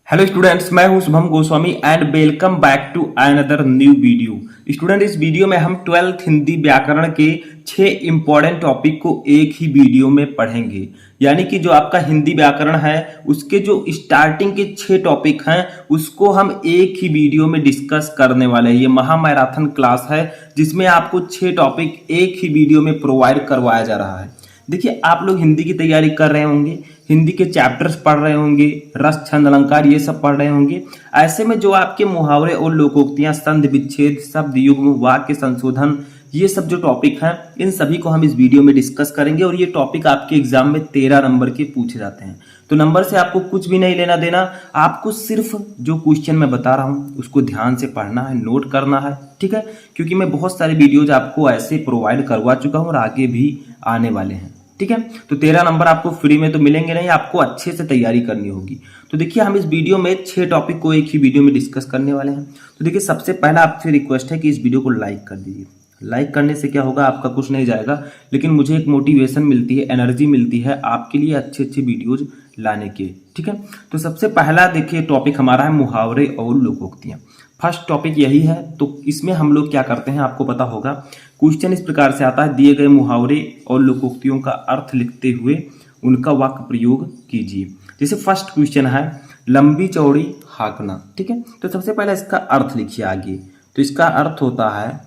Hello students, मैं हूं Shubham Goswami and welcome back to another new video. Student, इस video में हम 12th हिंदी व्याकरण के 6 इंपॉर्टेंट टॉपिक को एक ही वीडियो में पढ़ेंगे। यानी कि जो आपका हिंदी व्याकरण है उसके जो स्टार्टिंग के 6 टॉपिक हैं उसको हम एक ही वीडियो में डिस्कस करने वाले हैं। ये महा मैराथन क्लास है जिसमें आपको 6 टॉपिक एक ही वीडियो में प्रोवाइड करवाया जा रहा है। देखिए, आप लोग हिंदी की तैयारी कर रहे होंगे, हिंदी के चैप्टर्स पढ़ रहे होंगे, रस छंद अलंकार ये सब पढ़ रहे होंगे। ऐसे में जो आपके मुहावरे और लोकोक्तियां, संधि विच्छेद, शब्द युग्म, वाक्य संशोधन, ये सब जो टॉपिक हैं इन सभी को हम इस वीडियो में डिस्कस करेंगे। और ये टॉपिक आपके एग्जाम में 13 नंबर के पूछे जाते हैं। तो नंबर से आपको कुछ भी नहीं लेना देना, आपको सिर्फ जो क्वेश्चन मैं बता रहा हूँ उसको ध्यान से पढ़ना है, नोट करना है, ठीक है। क्योंकि मैं बहुत सारे वीडियोज आपको ऐसे प्रोवाइड करवा चुका हूँ और आगे भी आने वाले हैं, ठीक है। तो 13 नंबर आपको फ्री में तो मिलेंगे नहीं, आपको अच्छे से तैयारी करनी होगी। तो देखिए, हम इस वीडियो में 6 टॉपिक को एक ही वीडियो में डिस्कस करने वाले हैं। तो देखिए, सबसे पहला आपसे रिक्वेस्ट है कि इस वीडियो को लाइक कर दीजिए। लाइक करने से क्या होगा, आपका कुछ नहीं जाएगा, लेकिन मुझे एक मोटिवेशन मिलती है, एनर्जी मिलती है आपके लिए अच्छे अच्छे वीडियोज लाने के, ठीक है। तो सबसे पहला देखिए टॉपिक हमारा है मुहावरे और लोकोक्तियां। फर्स्ट टॉपिक यही है। तो इसमें हम लोग क्या करते हैं आपको पता होगा। क्वेश्चन इस प्रकार से आता है, दिए गए मुहावरे और लोकोक्तियों का अर्थ लिखते हुए उनका वाक्य प्रयोग कीजिए। जैसे फर्स्ट क्वेश्चन है लंबी चौड़ी हाँकना, ठीक है। तो सबसे पहले इसका अर्थ लिखिए आगे। तो इसका अर्थ होता है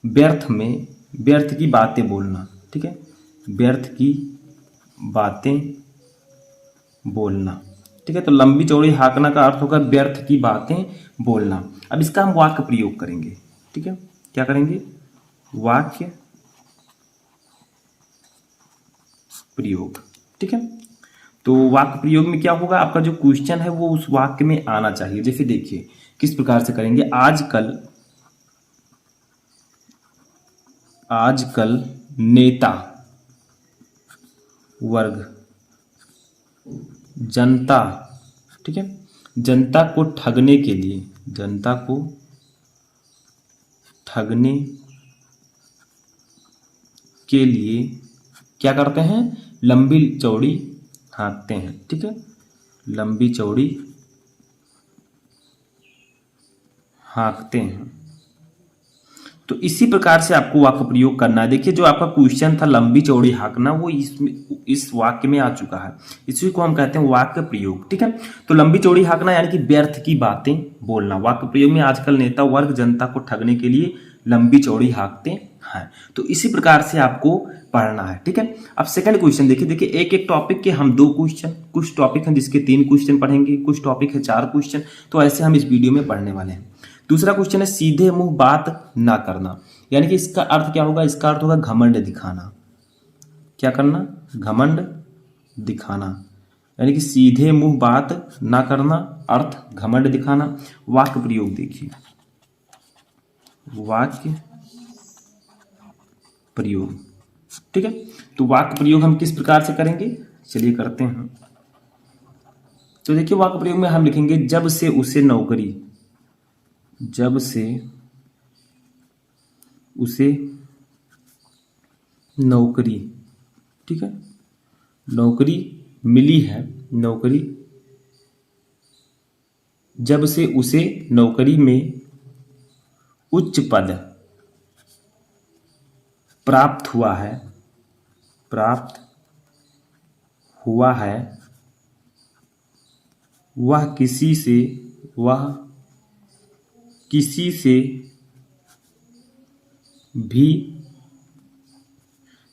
व्यर्थ की बातें बोलना, ठीक है। व्यर्थ की बातें बोलना, ठीक है। तो लंबी चौड़ी हाँकना का अर्थ होगा व्यर्थ की बातें बोलना। अब इसका हम वाक्य प्रयोग करेंगे, ठीक है। क्या करेंगे? वाक्य प्रयोग, ठीक है। तो वाक्य प्रयोग में क्या होगा, आपका जो क्वेश्चन है वो उस वाक्य में आना चाहिए। जैसे देखिए किस प्रकार से करेंगे। आजकल नेता वर्ग जनता, ठीक है, जनता को ठगने के लिए क्या करते हैं? लंबी चौड़ी हाँकते हैं, ठीक है। लंबी चौड़ी हाँकते हैं। तो इसी प्रकार से आपको वाक्य प्रयोग करना है। देखिए, जो आपका क्वेश्चन था लंबी चौड़ी हाँकना, वो इस वाक्य में आ चुका है। इसी को हम कहते हैं वाक्य प्रयोग, ठीक है। तो लंबी चौड़ी हाँकना यानी कि व्यर्थ की बातें बोलना। वाक्य प्रयोग में आजकल नेता वर्ग जनता को ठगने के लिए लंबी चौड़ी हाँकते हैं। तो इसी प्रकार से आपको पढ़ना है, ठीक है। अब सेकंड क्वेश्चन देखिए एक एक टॉपिक के हम 2 क्वेश्चन, कुछ टॉपिक हैं जिसके 3 क्वेश्चन पढ़ेंगे, कुछ टॉपिक है 4 क्वेश्चन। तो ऐसे हम इस वीडियो में पढ़ने वाले हैं। दूसरा क्वेश्चन है सीधे मुंह बात ना करना। यानी कि इसका अर्थ क्या होगा? इसका अर्थ होगा घमंड दिखाना। क्या करना? घमंड दिखाना। यानी कि सीधे मुंह बात ना करना, अर्थ घमंड दिखाना। वाक्य प्रयोग देखिए, वाक्य प्रयोग, ठीक है। तो वाक्य प्रयोग हम किस प्रकार से करेंगे, चलिए करते हैं। तो देखिए वाक्य प्रयोग में हम लिखेंगे जब से उसे नौकरी ठीक है, नौकरी मिली है, जब से उसे नौकरी में उच्च पद प्राप्त हुआ है, वह किसी से भी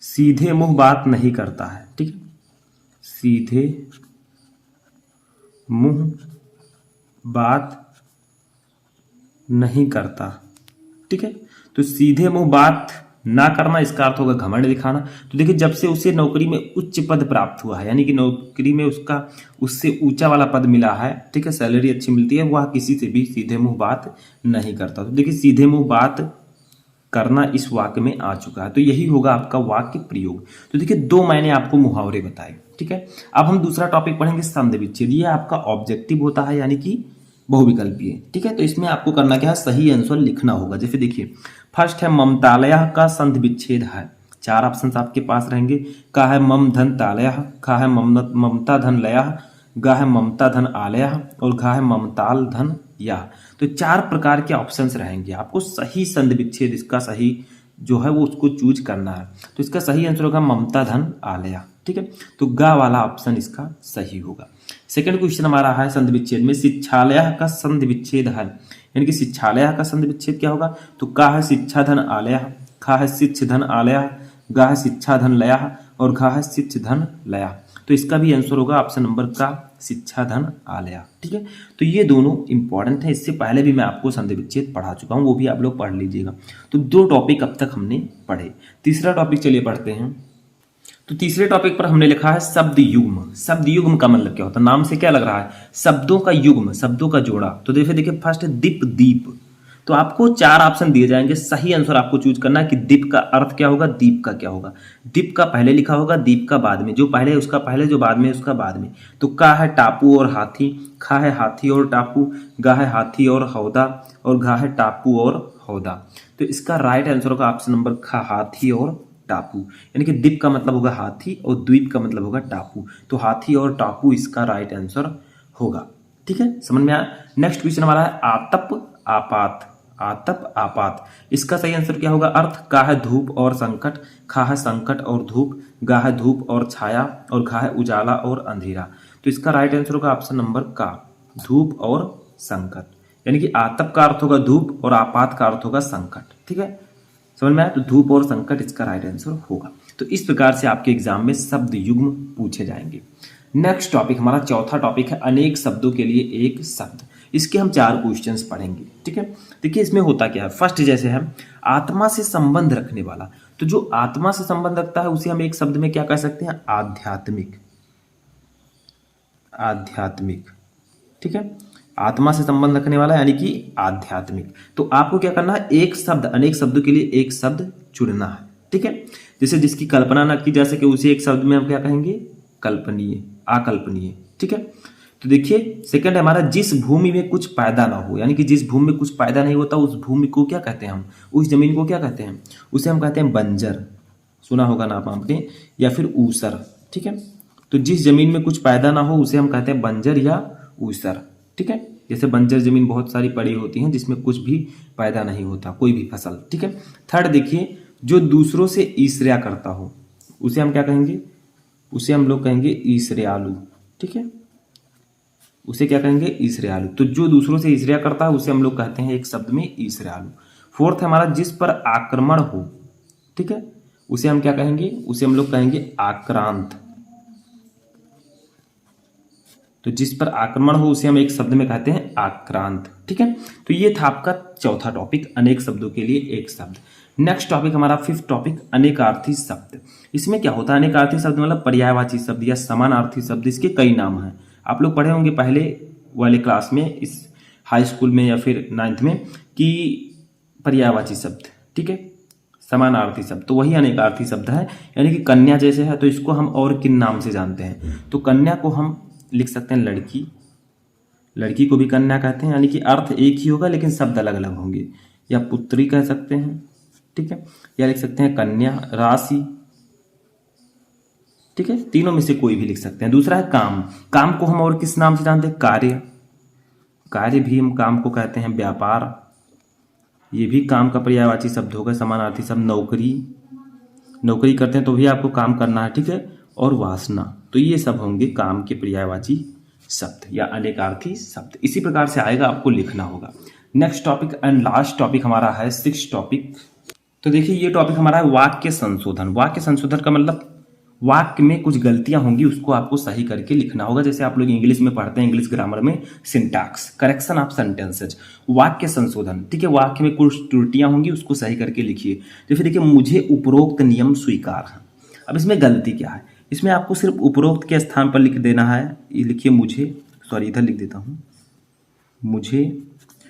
सीधे मुंह बात नहीं करता है, ठीक है। सीधे मुंह बात नहीं करता, ठीक है। तो सीधे मुंह बात ना करना, इसका अर्थ होगा घमंड दिखाना। तो देखिए जब से उसे नौकरी में उच्च पद प्राप्त हुआ है, यानी कि नौकरी में उससे ऊंचा वाला पद मिला है, ठीक है, सैलरी अच्छी मिलती है, वह किसी से भी सीधे मुंह बात नहीं करता। तो देखिए सीधे मुंह बात करना इस वाक्य में आ चुका है। तो यही होगा आपका वाक्य प्रयोग। तो देखिए 2 मैंने आपको मुहावरे बताए, ठीक है। अब हम दूसरा टॉपिक पढ़ेंगे संधि विच्छेद। ये आपका ऑब्जेक्टिव होता है, यानी कि बहुविकल्पीय, ठीक है। तो इसमें आपको करना क्या है, सही आंसर लिखना होगा। जैसे देखिए फर्स्ट है ममतालय का संधि विच्छेद है। 4 ऑप्शन आपके पास रहेंगे। का है मम धन तालय, का है ममता धन लय, गा है ममता धन आलया और घा है ममताल धन या। तो 4 प्रकार के ऑप्शंस रहेंगे, आपको सही संधि विच्छेद इसका सही जो है वो उसको चूज करना है। तो इसका सही आंसर होगा ममता धन आलया, ठीक है। तो गा वाला ऑप्शन इसका सही होगा। सेकंड क्वेश्चन हमारा है संधि विच्छेद में शिक्षालय का संधि विच्छेद है, यानी कि शिक्षालय का संधि विच्छेद क्या होगा? तो का है शिक्षा धन आलया, खा है शिक्ष धन आलया, गा है शिक्षा धन लया और घा है शिक्ष धन लया। तो इसका भी आंसर होगा ऑप्शन नंबर का शिक्षा धन आलया, ठीक है। तो ये दोनों इंपॉर्टेंट है, इससे पहले भी मैं आपको संधि विच्छेद पढ़ा चुका हूँ, वो भी आप लोग पढ़ लीजिएगा। तो 2 टॉपिक अब तक हमने पढ़े। तीसरा टॉपिक चलिए पढ़ते हैं। तो तीसरे टॉपिक पर हमने लिखा है शब्द युग्म। शब्द युग्म का मतलब क्या होता है? नाम से क्या लग रहा है? शब्दों का युग्म, शब्दों का जोड़ा। तो देखिए फर्स्ट दीप दीप। तो आपको 4 ऑप्शन दिए जाएंगे, सही आंसर आपको चूज करना है कि दीप का अर्थ क्या होगा, दीप का क्या होगा। दीप का पहले लिखा होगा, दीप का बाद में, जो पहले उसका पहले, जो बाद में उसका बाद में। तो का है टापू और हाथी, खा है हाथी और टापू, गा है हाथी और हौदा और घा है टापू और हौदा। तो इसका राइट आंसर होगा ऑप्शन नंबर खा, हाथी और टापू। यानी कि दीप का मतलब होगा हाथी और द्वीप का मतलब होगा टापू। तो हाथी और टापू इसका राइट आंसर होगा, ठीक है। समझ में आया? नेक्स्ट क्वेश्चन हमारा है आतप आपात। आतप आपात, इसका सही आंसर क्या होगा? अर्थ का है धूप और संकट, खा है संकट और धूप, गा है धूप और छाया और घा है उजाला और अंधेरा। तो इसका राइट आंसर होगा ऑप्शन नंबर का, धूप और संकट। यानी कि आतप का अर्थ होगा धूप और आपात का अर्थ होगा संकट, ठीक है। समझ में आया? तो धूप और संकट इसका राइट आंसर होगा। तो इस प्रकार से आपके एग्जाम में शब्द युग्म पूछे जाएंगे। नेक्स्ट टॉपिक हमारा चौथा टॉपिक है अनेक शब्दों के लिए एक शब्द। इसके हम 4 क्वेश्चंस पढ़ेंगे, ठीक है। देखिए इसमें होता क्या है, फर्स्ट जैसे है आत्मा से संबंध रखने वाला। तो जो आत्मा से संबंध रखता है उसे हम एक शब्द में क्या कह सकते हैं? आध्यात्मिक। आध्यात्मिक, ठीक है। आत्मा से संबंध रखने वाला यानी कि आध्यात्मिक। तो आपको क्या करना है? एक शब्द, अनेक शब्दों के लिए एक शब्द चुनना है, ठीक है। जैसे जिसकी कल्पना ना की जा सके उसे एक शब्द में हम क्या कहेंगे? कल्पनीय, अकल्पनीय, ठीक है। तो देखिए सेकंड है हमारा जिस भूमि में कुछ पैदा ना हो, यानी कि जिस भूमि में कुछ पैदा नहीं होता उस भूमि को क्या कहते हैं हम? उस जमीन को क्या कहते हैं? उसे हम कहते हैं बंजर। सुना होगा ना आपने, या फिर ऊसर, ठीक है। तो जिस जमीन में कुछ पैदा ना हो उसे हम कहते हैं बंजर या ऊसर, ठीक है। जैसे बंजर जमीन बहुत सारी पड़ी होती हैं जिसमें कुछ भी पैदा नहीं होता, कोई भी फसल, ठीक है। थर्ड देखिए जो दूसरों से ईर्ष्या करता हो उसे हम क्या कहेंगे? उसे हम लोग कहेंगे ईर्ष्यालु, ठीक है। उसे क्या कहेंगे? ईर्ष्यालु। तो जो दूसरों से ईर्ष्या करता है उसे हम लोग कहते हैं एक शब्द में ईर्ष्यालु। फोर्थ है हमारा जिस पर आक्रमण हो, ठीक है, उसे हम क्या कहेंगे? उसे हम लोग कहेंगे आक्रांत। तो जिस पर आक्रमण हो उसे हम एक शब्द में कहते हैं आक्रांत, ठीक है। तो ये था आपका चौथा टॉपिक, अनेक शब्दों के लिए एक शब्द। नेक्स्ट टॉपिक हमारा 5th टॉपिक अनेकार्थी शब्द। इसमें क्या होता है? अनेकार्थी शब्द मतलब पर्यायवाची शब्द या समानार्थी शब्द, इसके कई नाम हैं। आप लोग पढ़े होंगे पहले वाले क्लास में, इस हाई स्कूल में या फिर 9th में, कि पर्यायवाची शब्द, ठीक है, समानार्थी शब्द। तो वही अनेकार्थी शब्द है। यानी कि कन्या जैसे है तो इसको हम और किन नाम से जानते हैं? तो कन्या को हम लिख सकते हैं लड़की, लड़की को भी कन्या कहते हैं, यानी कि अर्थ एक ही होगा लेकिन शब्द अलग अलग होंगे। या पुत्री कह सकते हैं, ठीक है, या लिख सकते हैं कन्या, राशि, ठीक है, तीनों में से कोई भी लिख सकते हैं। दूसरा है काम। काम को हम और किस नाम से जानते हैं? कार्य। कार्य भी हम काम को कहते हैं। व्यापार, ये भी काम का पर्यायवाची शब्द होगा, समानार्थी शब्द। नौकरी, नौकरी करते हैं तो भी आपको काम करना है, ठीक है। और वासना, तो ये सब होंगे काम के पर्यायवाची शब्द या अनेकार्थी शब्द। इसी प्रकार से आएगा, आपको लिखना होगा। Next topic and last topic हमारा है 6th टॉपिक। तो देखिए ये टॉपिक हमारा है वाक्य संशोधन। वाक्य संशोधन का मतलब वाक्य में कुछ गलतियां होंगी उसको आपको सही करके लिखना होगा। जैसे आप लोग इंग्लिश में पढ़ते हैं, इंग्लिश ग्रामर में सिंटैक्स, करेक्शन ऑफ सेंटेंसेज, वाक्य संशोधन, ठीक है। वाक्य में कुछ त्रुटियां होंगी उसको सही करके लिखिए। जैसे देखिए मुझे उपरोक्त नियम स्वीकार है। अब इसमें गलती क्या है? इसमें आपको सिर्फ उपरोक्त के स्थान पर लिख देना है। ये लिखिए मुझे, सॉरी इधर लिख देता हूँ, मुझे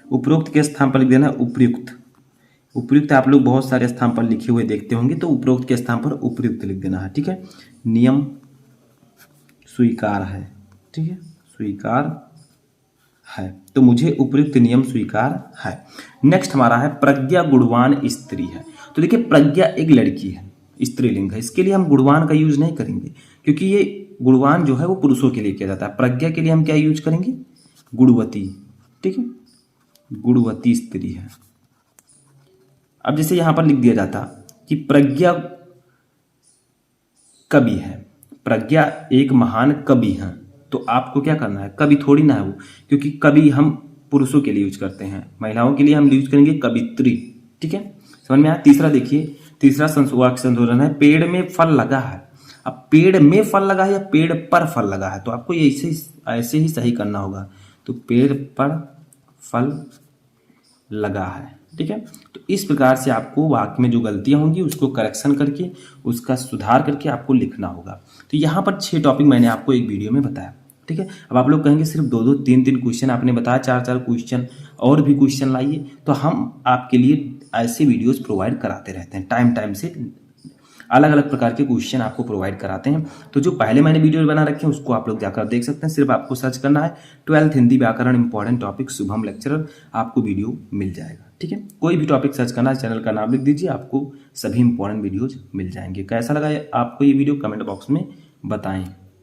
उपरोक्त के स्थान पर लिख देना है उपर्युक्त। उपर्युक्त आप लोग बहुत सारे स्थान पर लिखे हुए देखते होंगे, तो उपरोक्त के स्थान पर उपर्युक्त लिख देना है, ठीक है। नियम स्वीकार है, ठीक है, स्वीकार है, तो मुझे उपयुक्त नियम स्वीकार है। नेक्स्ट हमारा है प्रज्ञा गुणवान स्त्री है। तो देखिए प्रज्ञा एक लड़की है, स्त्रीलिंग है, इसके लिए हम गुणवान का यूज नहीं करेंगे क्योंकि ये गुणवान जो है वो पुरुषों के लिए किया जाता है। प्रज्ञा के लिए हम क्या यूज करेंगे? गुणवती। ठीक है, गुणवती स्त्री है। अब जैसे यहां पर लिख दिया जाता कि प्रज्ञा कवि है, प्रज्ञा एक महान कवि है, तो आपको क्या करना है? कवि थोड़ी ना है वो, क्योंकि कवि हम पुरुषों के लिए यूज करते हैं, महिलाओं के लिए हम यूज करेंगे कवित्री। ठीक है, समझ में आया? तीसरा देखिए, तीसरा वाक्य संशोधन है, पेड़ में फल लगा है। अब पेड़ में फल लगा है या पेड़ पर फल लगा है, तो आपको ये ऐसे ही सही करना होगा। तो पेड़ पर फल लगा है। ठीक है, तो इस प्रकार से आपको वाक्य में जो गलतियां होंगी उसको करेक्शन करके, उसका सुधार करके आपको लिखना होगा। तो यहाँ पर 6 टॉपिक मैंने आपको एक वीडियो में बताया। ठीक है, अब आप लोग कहेंगे सिर्फ 2-2 3-3 क्वेश्चन आपने बताया, 4-4 क्वेश्चन और भी क्वेश्चन लाइए। तो हम आपके लिए ऐसे वीडियोस प्रोवाइड कराते रहते हैं, टाइम से अलग अलग प्रकार के क्वेश्चन आपको प्रोवाइड कराते हैं। तो जो पहले मैंने वीडियो बना रखे हैं उसको आप लोग जाकर देख सकते हैं। सिर्फ आपको सर्च करना है 12th हिंदी व्याकरण इंपॉर्टेंट टॉपिक शुभम लेक्चरर, आपको वीडियो मिल जाएगा। ठीक है, कोई भी टॉपिक सर्च करना है, चैनल का नाम लिख दीजिए, आपको सभी इंपॉर्टेंट वीडियोज मिल जाएंगे। कैसा लगा आपको ये वीडियो कमेंट बॉक्स में बताएं।